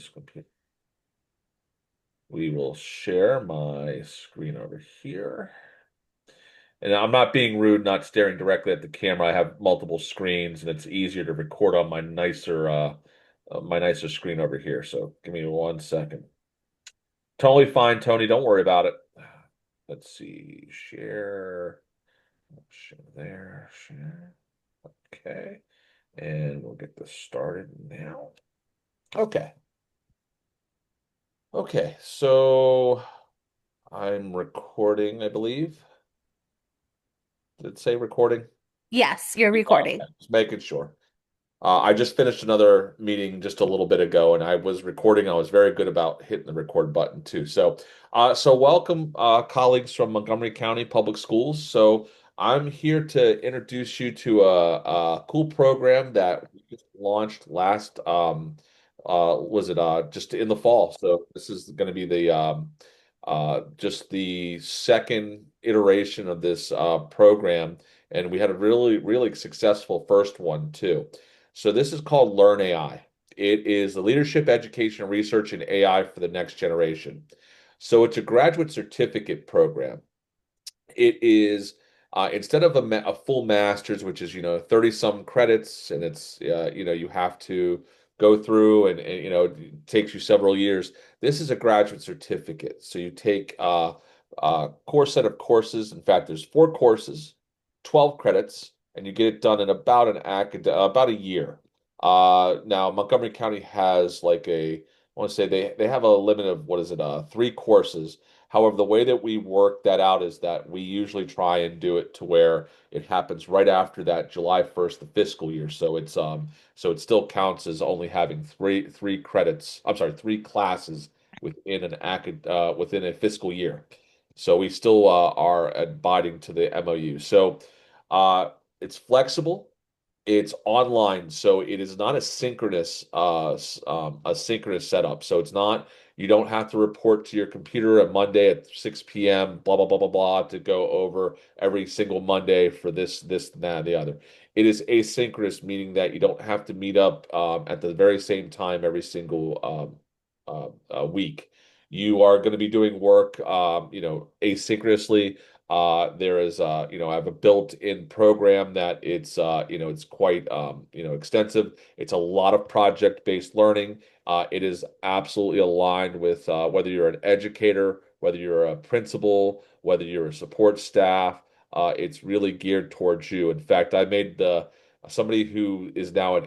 this computer. We will share my screen over here. And I'm not being rude, not staring directly at the camera. I have multiple screens, and it's easier to record on my nicer screen over here. So give me 1 second. Totally fine, Tony. Don't worry about it. Let's see. Share there. Share. Okay. And we'll get this started now. Okay. Okay. So I'm recording, I believe. Did it say recording? Yes, you're Okay. recording. Just making sure. I just finished another meeting just a little bit ago, and I was recording. I was very good about hitting the record button too. So welcome, colleagues from Montgomery County Public Schools. So I'm here to introduce you to a cool program that we just launched last. Was it just in the fall? So this is going to be the just the second iteration of this program, and we had a really successful first one too. So this is called Learn AI. It is the leadership, education, and research in AI for the next generation. So it's a graduate certificate program. It is instead of a full master's, which is 30 some credits, and it's you have to go through and it takes you several years. This is a graduate certificate. So you take a course set of courses. In fact, there's 4 courses, 12 credits, and you get it done in about a year. Now Montgomery County has like I want to say they have a limit of, what is it, 3 courses. However, the way that we work that out is that we usually try and do it to where it happens right after that July 1st, the fiscal year. So it still counts as only having three credits. I'm sorry, 3 classes within a fiscal year. So we still are abiding to the MOU. So it's flexible. It's online, so it is not a synchronous setup. So it's not, you don't have to report to your computer on Monday at 6 p.m. blah blah blah blah blah to go over every single Monday for this and that and the other. It is asynchronous, meaning that you don't have to meet up at the very same time every single week. You are going to be doing work asynchronously. There is, I have a built-in program that it's quite, extensive. It's a lot of project-based learning. It is absolutely aligned with whether you're an educator, whether you're a principal, whether you're a support staff. It's really geared towards you. In fact, I made somebody who is now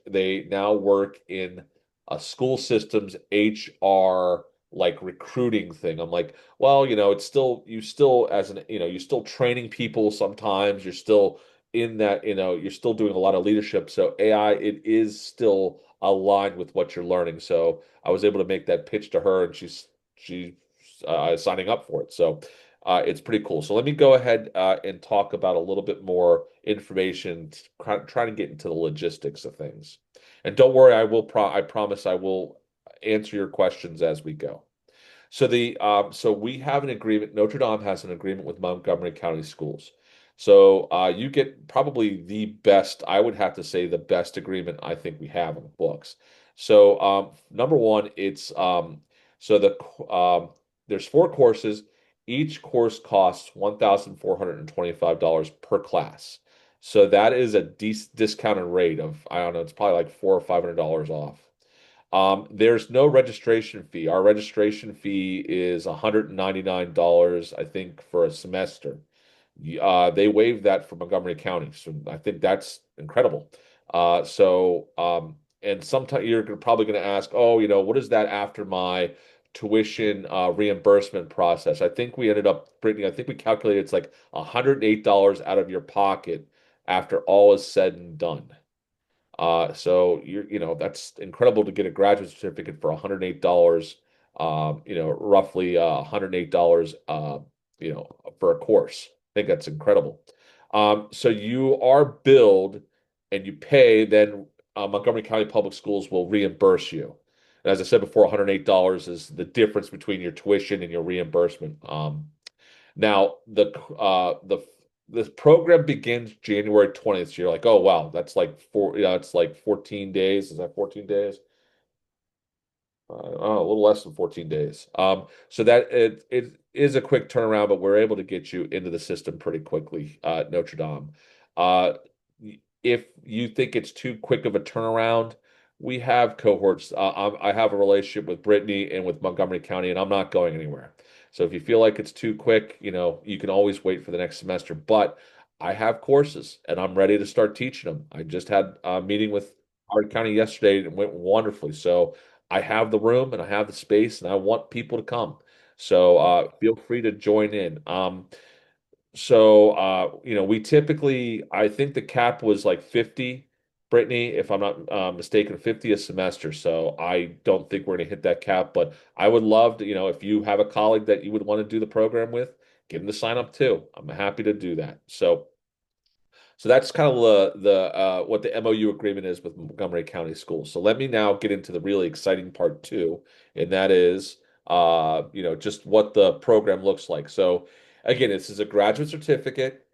they now work in a school system's HR like recruiting thing. I'm like, well, it's still you still as an you're still training people sometimes. You're still in that, you're still doing a lot of leadership. So AI, it is still aligned with what you're learning. So I was able to make that pitch to her, and she's signing up for it. So it's pretty cool. So let me go ahead and talk about a little bit more information, trying to get into the logistics of things. And don't worry, I promise I will answer your questions as we go. So we have an agreement. Notre Dame has an agreement with Montgomery County Schools. So you get probably the best, I would have to say, the best agreement I think we have in the books. So number one, it's so there's 4 courses. Each course costs $1,425 per class. So that is a discounted rate of, I don't know, it's probably like $400 or $500 off. There's no registration fee. Our registration fee is $199, I think, for a semester. They waived that for Montgomery County, so I think that's incredible. And sometimes you're probably going to ask, oh, what is that after my tuition reimbursement process? I think we ended up, Brittany, I think we calculated it's like $108 out of your pocket after all is said and done. So that's incredible to get a graduate certificate for $108, roughly $108, for a course. I think that's incredible. So you are billed and you pay, then Montgomery County Public Schools will reimburse you. And as I said before, $108 is the difference between your tuition and your reimbursement. Now the this program begins January 20th. So you're like, oh wow, that's like it's like 14 days. Is that 14 days? a little less than 14 days. So that it is a quick turnaround, but we're able to get you into the system pretty quickly at Notre Dame. Uh, if you think it's too quick of a turnaround, we have cohorts. I have a relationship with Brittany and with Montgomery County, and I'm not going anywhere. So if you feel like it's too quick, you can always wait for the next semester. But I have courses, and I'm ready to start teaching them. I just had a meeting with Howard County yesterday, and it went wonderfully. So I have the room and I have the space, and I want people to come. So feel free to join in. We typically, I think the cap was like 50, Brittany, if I'm not mistaken, 50 a semester. So I don't think we're going to hit that cap, but I would love to, if you have a colleague that you would want to do the program with, give them the sign up too. I'm happy to do that. So that's kind of the what the MOU agreement is with Montgomery County Schools. So let me now get into the really exciting part too, and that is just what the program looks like. So again, this is a graduate certificate.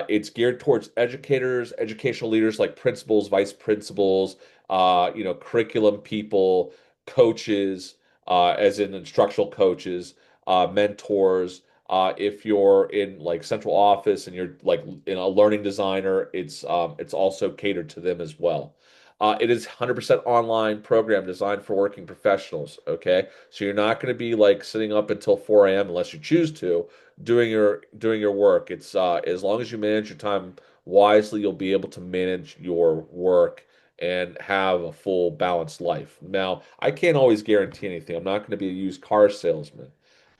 It's geared towards educators, educational leaders like principals, vice principals, curriculum people, coaches, as in instructional coaches, mentors. If you're in like central office and you're like in a learning designer, it's also catered to them as well. It is 100% online program designed for working professionals. Okay, so you're not going to be like sitting up until 4 a.m. unless you choose to doing your work. It's as long as you manage your time wisely, you'll be able to manage your work and have a full balanced life. Now, I can't always guarantee anything. I'm not going to be a used car salesman.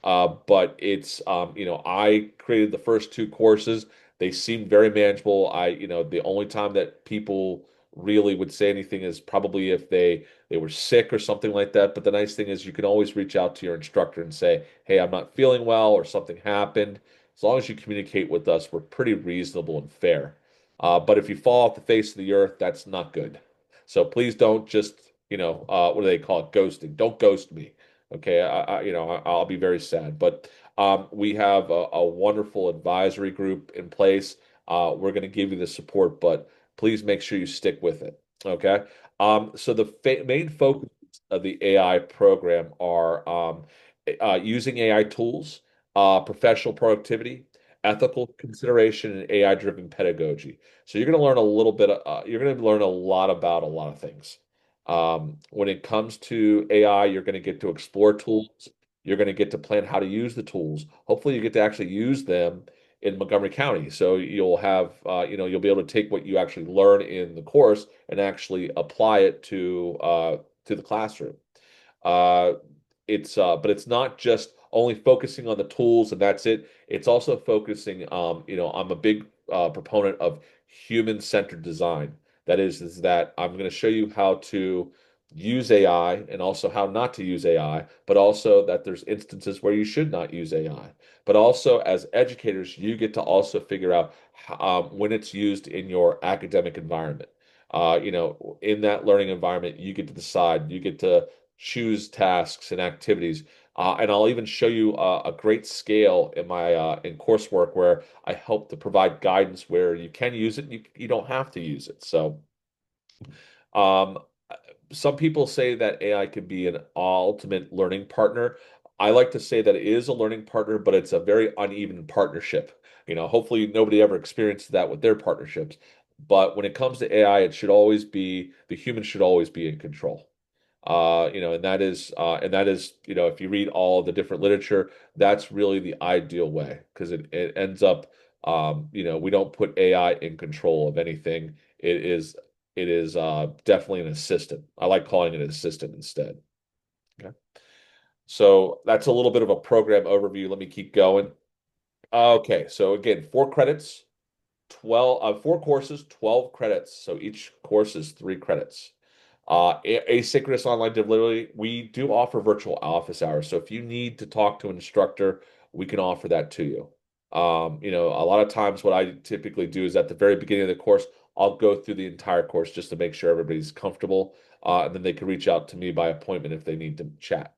But I created the first two courses. They seemed very manageable. The only time that people really would say anything is probably if they were sick or something like that. But the nice thing is you can always reach out to your instructor and say, "Hey, I'm not feeling well," or something happened. As long as you communicate with us, we're pretty reasonable and fair. But if you fall off the face of the earth, that's not good. So please don't just, what do they call it? Ghosting. Don't ghost me. Okay, I'll be very sad. But we have a wonderful advisory group in place. We're going to give you the support, but please make sure you stick with it. Okay. So the main focus of the AI program are using AI tools, professional productivity, ethical consideration, and AI-driven pedagogy. So you're going to learn a little bit. You're going to learn a lot about a lot of things. When it comes to AI, you're going to get to explore tools. You're going to get to plan how to use the tools. Hopefully, you get to actually use them in Montgomery County. So you'll be able to take what you actually learn in the course and actually apply it to the classroom. Uh, but it's not just only focusing on the tools and that's it. It's also focusing, I'm a big proponent of human-centered design. That is that I'm going to show you how to use AI and also how not to use AI, but also that there's instances where you should not use AI. But also as educators, you get to also figure out when it's used in your academic environment. In that learning environment, you get to decide, you get to choose tasks and activities. And I'll even show you a great scale in my in coursework where I help to provide guidance where you can use it, you don't have to use it. So um, some people say that AI could be an ultimate learning partner. I like to say that it is a learning partner, but it's a very uneven partnership. Hopefully nobody ever experienced that with their partnerships. But when it comes to AI, the human should always be in control. And that is, if you read all the different literature, that's really the ideal way because it ends up, we don't put AI in control of anything. It is definitely an assistant. I like calling it an assistant instead. Okay. So that's a little bit of a program overview. Let me keep going. Okay. So again, 4 credits, 4 courses, 12 credits. So each course is 3 credits. Asynchronous online delivery. We do offer virtual office hours. So if you need to talk to an instructor, we can offer that to you. A lot of times what I typically do is at the very beginning of the course, I'll go through the entire course just to make sure everybody's comfortable. And then they can reach out to me by appointment if they need to chat.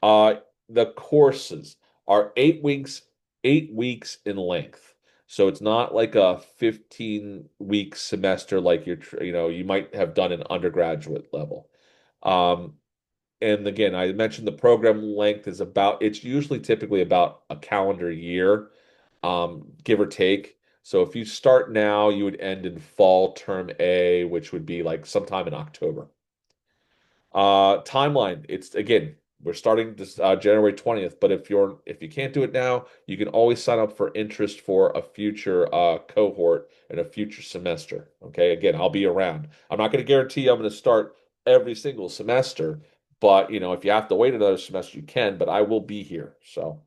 Uh, the courses are 8 weeks, 8 weeks in length. So it's not like a 15-week semester like you might have done an undergraduate level. Um, And again, I mentioned the program length is about, it's usually typically about a calendar year, give or take. So if you start now, you would end in fall term A, which would be like sometime in October. Timeline, it's again, we're starting this January 20th, but if you can't do it now, you can always sign up for interest for a future cohort and a future semester. Okay, again, I'll be around. I'm not going to guarantee I'm going to start every single semester, but if you have to wait another semester, you can, but I will be here. So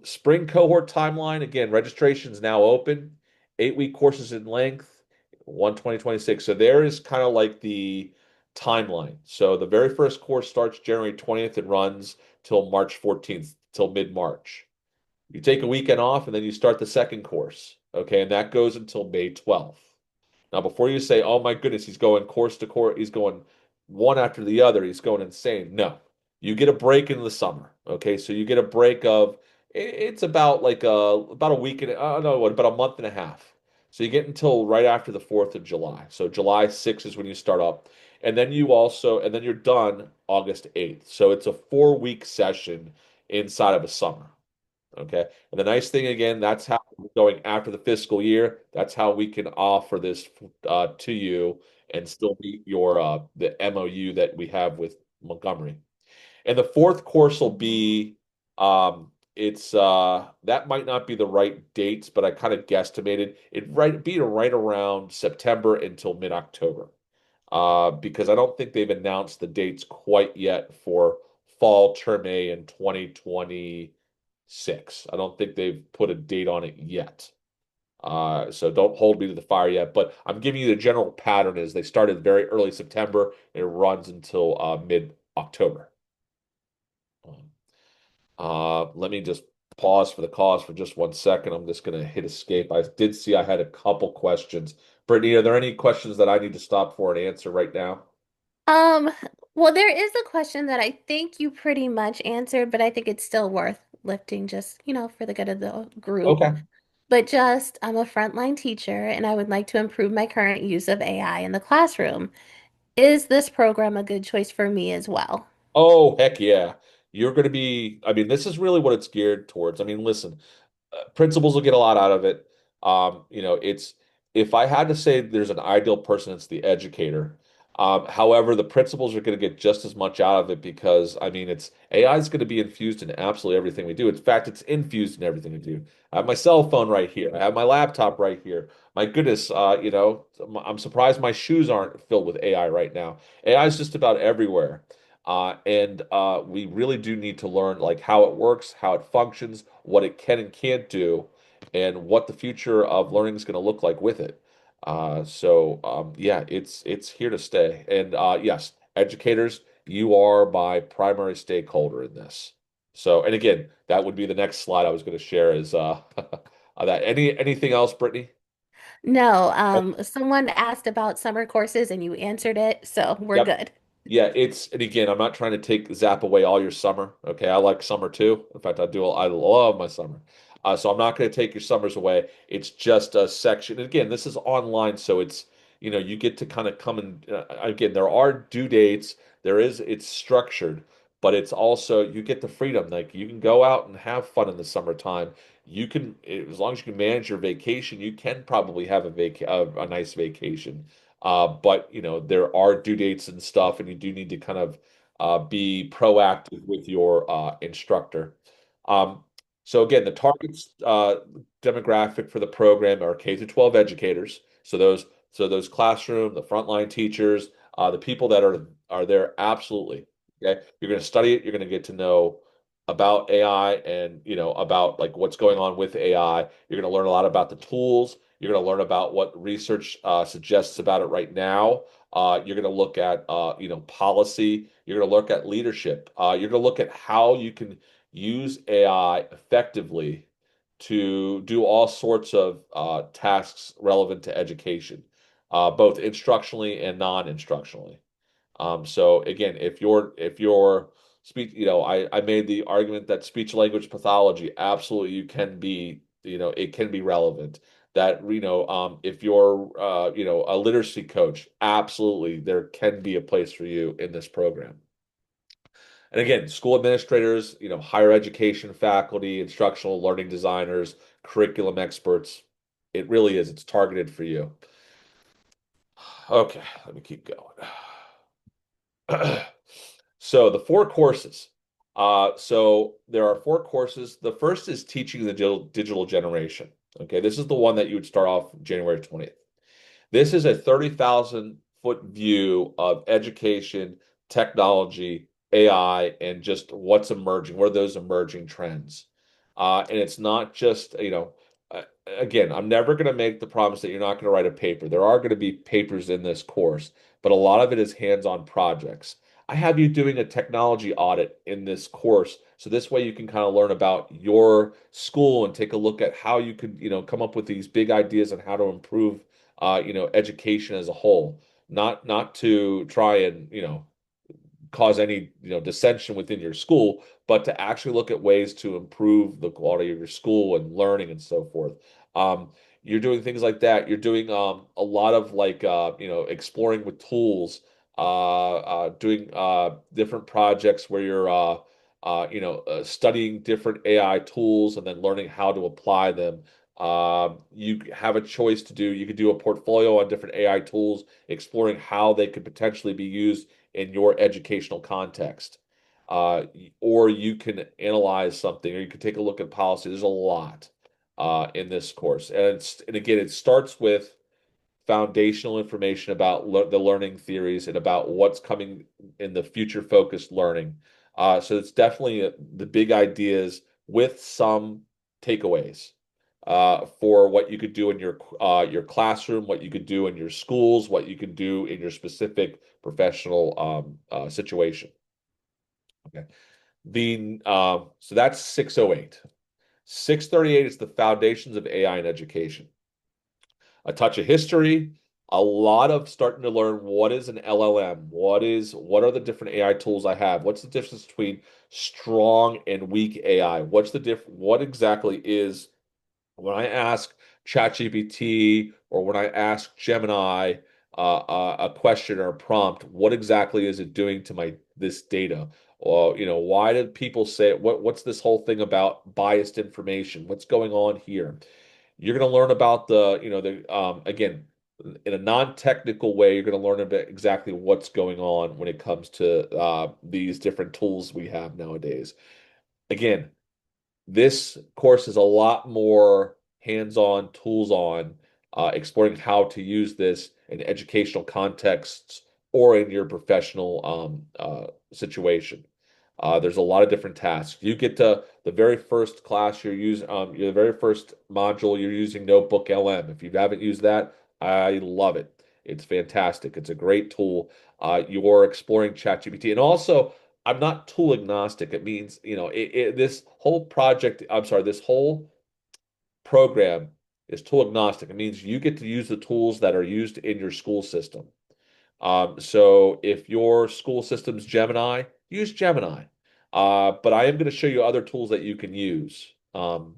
spring cohort timeline, again, registration is now open, 8-week courses in length, 2026. So there is kind of like the timeline. So the very first course starts January 20th and runs till March 14th, till mid-March. You take a weekend off and then you start the second course. Okay, and that goes until May 12th. Now, before you say, oh my goodness, he's going course to course, he's going one after the other, he's going insane. No, you get a break in the summer. Okay, so you get a break of it's about like about a week and no, what, about a month and a half. So you get until right after the 4th of July. So July 6th is when you start up. And then you're done August 8th. So it's a 4-week session inside of a summer. Okay. And the nice thing again, that's how we're going after the fiscal year. That's how we can offer this to you and still meet your the MOU that we have with Montgomery. And the fourth course will be it's that might not be the right dates, but I kind of guesstimated it be right around September until mid-October. Because I don't think they've announced the dates quite yet for fall term A in 2026. I don't think they've put a date on it yet. So don't hold me to the fire yet, but I'm giving you the general pattern is they started very early September and it runs until mid-October. Let me just pause for the cause for just 1 second. I'm just going to hit escape. I did see I had a couple questions. Brittany, are there any questions that I need to stop for and answer right now? Um, well, there is a question that I think you pretty much answered, but I think it's still worth lifting just, for the good of the group. Okay. But just, I'm a frontline teacher and I would like to improve my current use of AI in the classroom. Is this program a good choice for me as well? Oh, heck yeah. You're going to be, I mean, this is really what it's geared towards. I mean, listen, principals will get a lot out of it. It's if I had to say there's an ideal person, it's the educator. However, the principals are going to get just as much out of it because I mean, it's AI is going to be infused in absolutely everything we do. In fact, it's infused in everything we do. I have my cell phone right here. I have my laptop right here. My goodness, I'm surprised my shoes aren't filled with AI right now. AI is just about everywhere. And we really do need to learn like how it works, how it functions, what it can and can't do, and what the future of learning is going to look like with it. Yeah, it's here to stay. And yes, educators, you are my primary stakeholder in this. So, and again, that would be the next slide I was going to share is that anything else, Brittany? No, someone asked about summer courses and you answered it, so we're Yep. good. Yeah, and again, I'm not trying to zap away all your summer. Okay, I like summer too. In fact, I love my summer. So I'm not going to take your summers away. It's just a section. And again, this is online, so you get to kind of come and again, there are due dates. It's structured, but it's also you get the freedom. Like you can go out and have fun in the summertime. As long as you can manage your vacation, you can probably have a nice vacation. But there are due dates and stuff, and you do need to kind of be proactive with your instructor. Um, so again, the targets demographic for the program are K through 12 educators. So those classroom, the frontline teachers, the people that are there, absolutely. Okay, you're going to study it. You're going to get to know about AI and about like what's going on with AI. You're going to learn a lot about the tools. You're going to learn about what research suggests about it right now. You're going to look at policy. You're going to look at leadership. You're going to look at how you can use AI effectively to do all sorts of tasks relevant to education, both instructionally and non-instructionally. So again, if you're speech, I made the argument that speech language pathology, absolutely it can be relevant. That if you're a literacy coach, absolutely there can be a place for you in this program. And again, school administrators, higher education faculty, instructional learning designers, curriculum experts. It really is. It's targeted for you. Okay, let me keep going. So the four courses. So there are four courses. The first is teaching the digital generation. Okay, this is the one that you would start off January 20th. This is a 30,000-foot view of education, technology, AI, and just what's emerging. What are those emerging trends? And it's not just, again, I'm never going to make the promise that you're not going to write a paper. There are going to be papers in this course, but a lot of it is hands-on projects. I have you doing a technology audit in this course. So this way you can kind of learn about your school and take a look at how you could, come up with these big ideas on how to improve education as a whole, not to try and, cause any, dissension within your school, but to actually look at ways to improve the quality of your school and learning and so forth. Um, you're doing things like that. You're doing a lot of like exploring with tools, doing different projects where you're studying different AI tools and then learning how to apply them. You have a choice to do. You could do a portfolio on different AI tools, exploring how they could potentially be used in your educational context. Or you can analyze something, or you can take a look at policy. There's a lot in this course, and again, it starts with foundational information about the learning theories and about what's coming in the future focused learning. So it's definitely the big ideas with some takeaways for what you could do in your classroom, what you could do in your schools, what you could do in your specific professional situation. Okay. So that's 608. 638 is the foundations of AI in education. A touch of history, a lot of starting to learn what is an LLM, what are the different AI tools I have, what's the difference between strong and weak AI, what exactly is when I ask ChatGPT or when I ask Gemini a question or a prompt, what exactly is it doing to my this data? Or, why did people say what's this whole thing about biased information? What's going on here? You're going to learn about again, in a non-technical way, you're going to learn about exactly what's going on when it comes to these different tools we have nowadays. Again, this course is a lot more hands-on, tools-on, exploring how to use this in educational contexts or in your professional situation. There's a lot of different tasks. You get to the very first class you're using, the very first module you're using Notebook LM. If you haven't used that, I love it. It's fantastic. It's a great tool. You're exploring ChatGPT, and also I'm not tool agnostic. It means, this whole project, I'm sorry, this whole program is tool agnostic. It means you get to use the tools that are used in your school system. So if your school system's Gemini, use Gemini. But I am going to show you other tools that you can use. One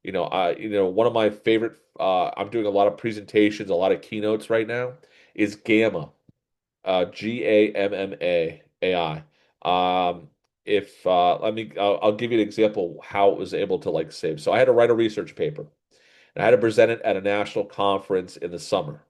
of my favorite, I'm doing a lot of presentations, a lot of keynotes right now, is Gamma. Gamma AI. If I'll give you an example how it was able to like save. So I had to write a research paper, and I had to present it at a national conference in the summer.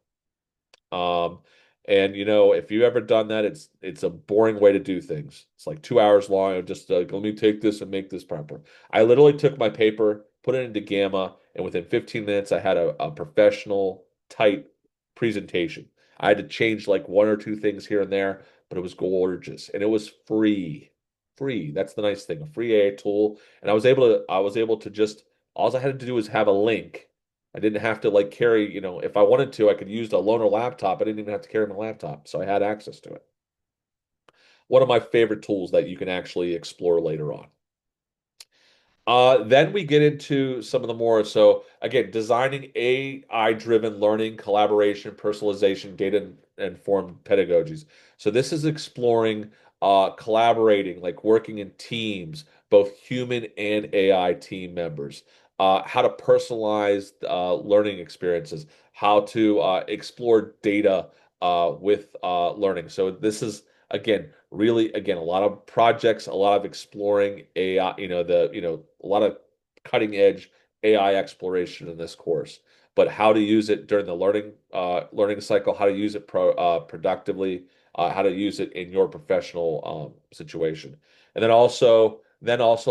Um, and if you've ever done that, it's a boring way to do things. It's like 2 hours long. I'm just like, let me take this and make this proper. I literally took my paper, put it into Gamma, and within 15 minutes, I had a professional, tight presentation. I had to change like one or two things here and there, but it was gorgeous and it was free. Free. That's the nice thing, a free AI tool. And I was able to just, all I had to do was have a link. I didn't have to like carry, if I wanted to, I could use a loaner laptop. I didn't even have to carry my laptop, so I had access to it. One of my favorite tools that you can actually explore later on. Then we get into some of the more, so again, designing AI-driven learning, collaboration, personalization, data-informed pedagogies. So this is exploring collaborating, like working in teams, both human and AI team members, how to personalize learning experiences, how to explore data with learning. So this is again, really, again, a lot of projects, a lot of exploring AI, a lot of cutting edge AI exploration in this course. But how to use it during the learning cycle, how to use it productively, how to use it in your professional situation, and then also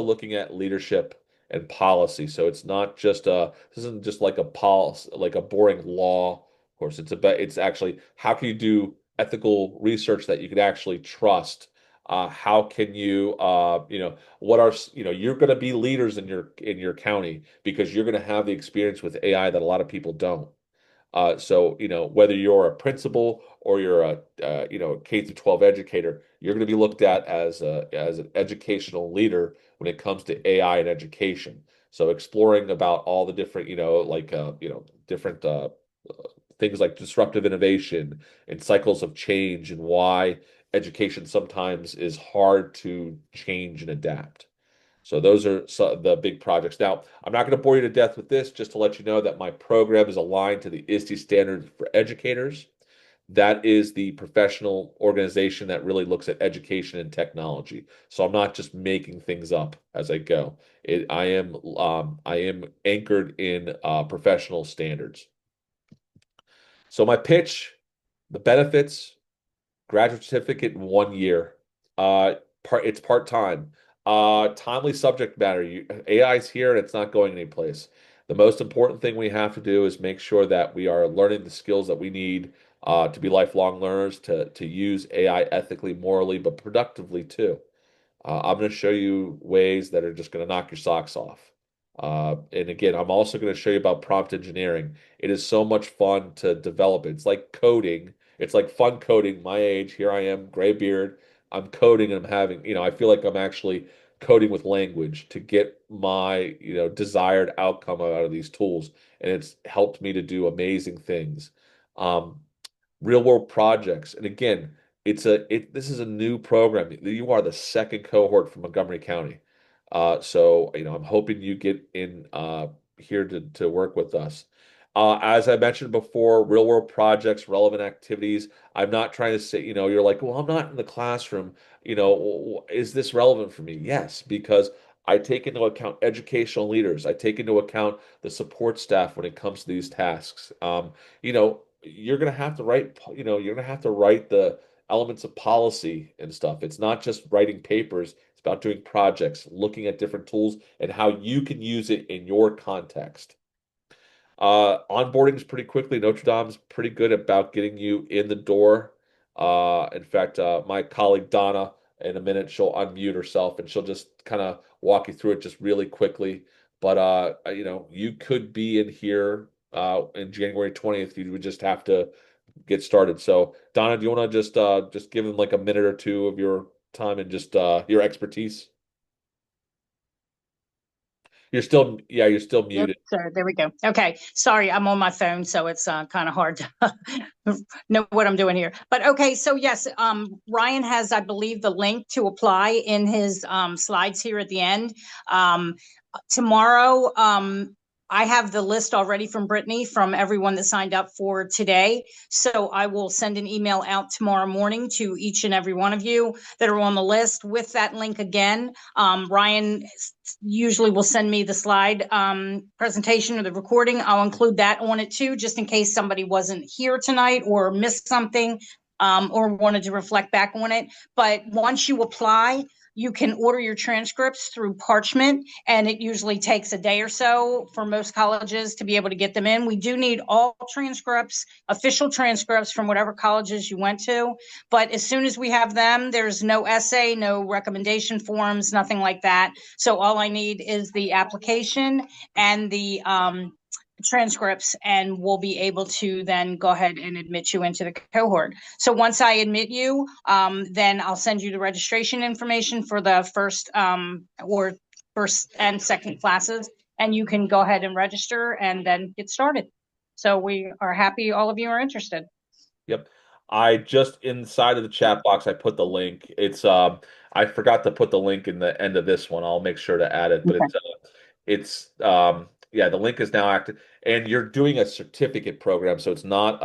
looking at leadership and policy. So it's not just this isn't just like a policy, like a boring law course. It's actually how can you do ethical research that you can actually trust. How can you what are you're going to be leaders in your county because you're going to have the experience with AI that a lot of people don't. So, whether you're a principal or you're a K through 12 educator, you're going to be looked at as an educational leader when it comes to AI and education. So, exploring about all the different, different things like disruptive innovation and cycles of change and why education sometimes is hard to change and adapt. So those are the big projects. Now, I'm not going to bore you to death with this, just to let you know that my program is aligned to the ISTE standards for educators. That is the professional organization that really looks at education and technology. So I'm not just making things up as I go. I am anchored in professional standards. So my pitch, the benefits, graduate certificate in 1 year. It's part-time. Timely subject matter. AI is here and it's not going anyplace. The most important thing we have to do is make sure that we are learning the skills that we need to be lifelong learners, to use AI ethically, morally, but productively too. I'm going to show you ways that are just going to knock your socks off. And again, I'm also going to show you about prompt engineering. It is so much fun to develop it. It's like coding. It's like fun coding. My age, here I am, gray beard. I'm coding and I'm having, I feel like I'm actually coding with language to get my, desired outcome out of these tools. And it's helped me to do amazing things. Um, Real world projects. And again, this is a new program. You are the second cohort from Montgomery County. So, I'm hoping you get in here to work with us. As I mentioned before, real world projects, relevant activities. I'm not trying to say, you're like, well, I'm not in the classroom. Is this relevant for me? Yes, because I take into account educational leaders. I take into account the support staff when it comes to these tasks. You're going to have to write the elements of policy and stuff. It's not just writing papers, it's about doing projects, looking at different tools and how you can use it in your context. Onboarding is pretty quickly. Notre Dame's pretty good about getting you in the door. In fact, my colleague Donna, in a minute, she'll unmute herself and she'll just kind of walk you through it just really quickly. But you could be in here in January 20th. You would just have to get started. So, Donna, do you want to just give them like a minute or two of your time and just your expertise? You're still Yep, muted. so there we go. Okay, sorry, I'm on my phone, so it's kind of hard to know what I'm doing here. But okay, so yes, Ryan has, I believe, the link to apply in his slides here at the end. Um, Tomorrow, I have the list already from Brittany from everyone that signed up for today. So I will send an email out tomorrow morning to each and every one of you that are on the list with that link again. Ryan usually will send me the slide presentation or the recording. I'll include that on it too, just in case somebody wasn't here tonight or missed something or wanted to reflect back on it. But once you apply, you can order your transcripts through Parchment, and it usually takes a day or so for most colleges to be able to get them in. We do need all transcripts, official transcripts from whatever colleges you went to. But as soon as we have them, there's no essay, no recommendation forms, nothing like that. So all I need is the application and the transcripts, and we'll be able to then go ahead and admit you into the cohort. So once I admit you, then I'll send you the registration information for the or first and second classes, and you can go ahead and register and then get started. So we are happy all of you are interested. Yep. I just inside of the chat box I put the link. I forgot to put the link in the end of this one. I'll make sure to add it, but Okay. yeah, the link is now active and you're doing a certificate program, so it's not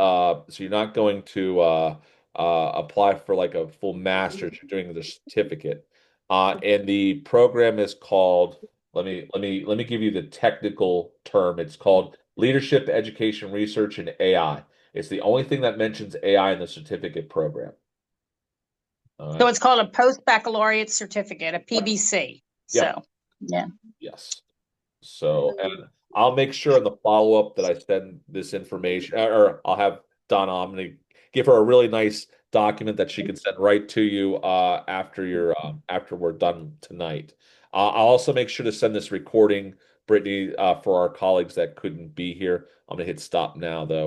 so you're not going to apply for like a full master's. You're doing the certificate. And the program is called, let me give you the technical term. It's called Leadership, Education, Research, and AI. It's the only thing that mentions AI in the certificate program. All So right. it's called a post-baccalaureate certificate, a Yep. PBC. Yep. So, yeah. Yes. So, and I'll make sure in the follow-up that I send this information, or I'll have Donna, I'm going to give her a really nice document that she can send right to you after we're done tonight. I'll also make sure to send this recording, Brittany, for our colleagues that couldn't be here. I'm going to hit stop now, though.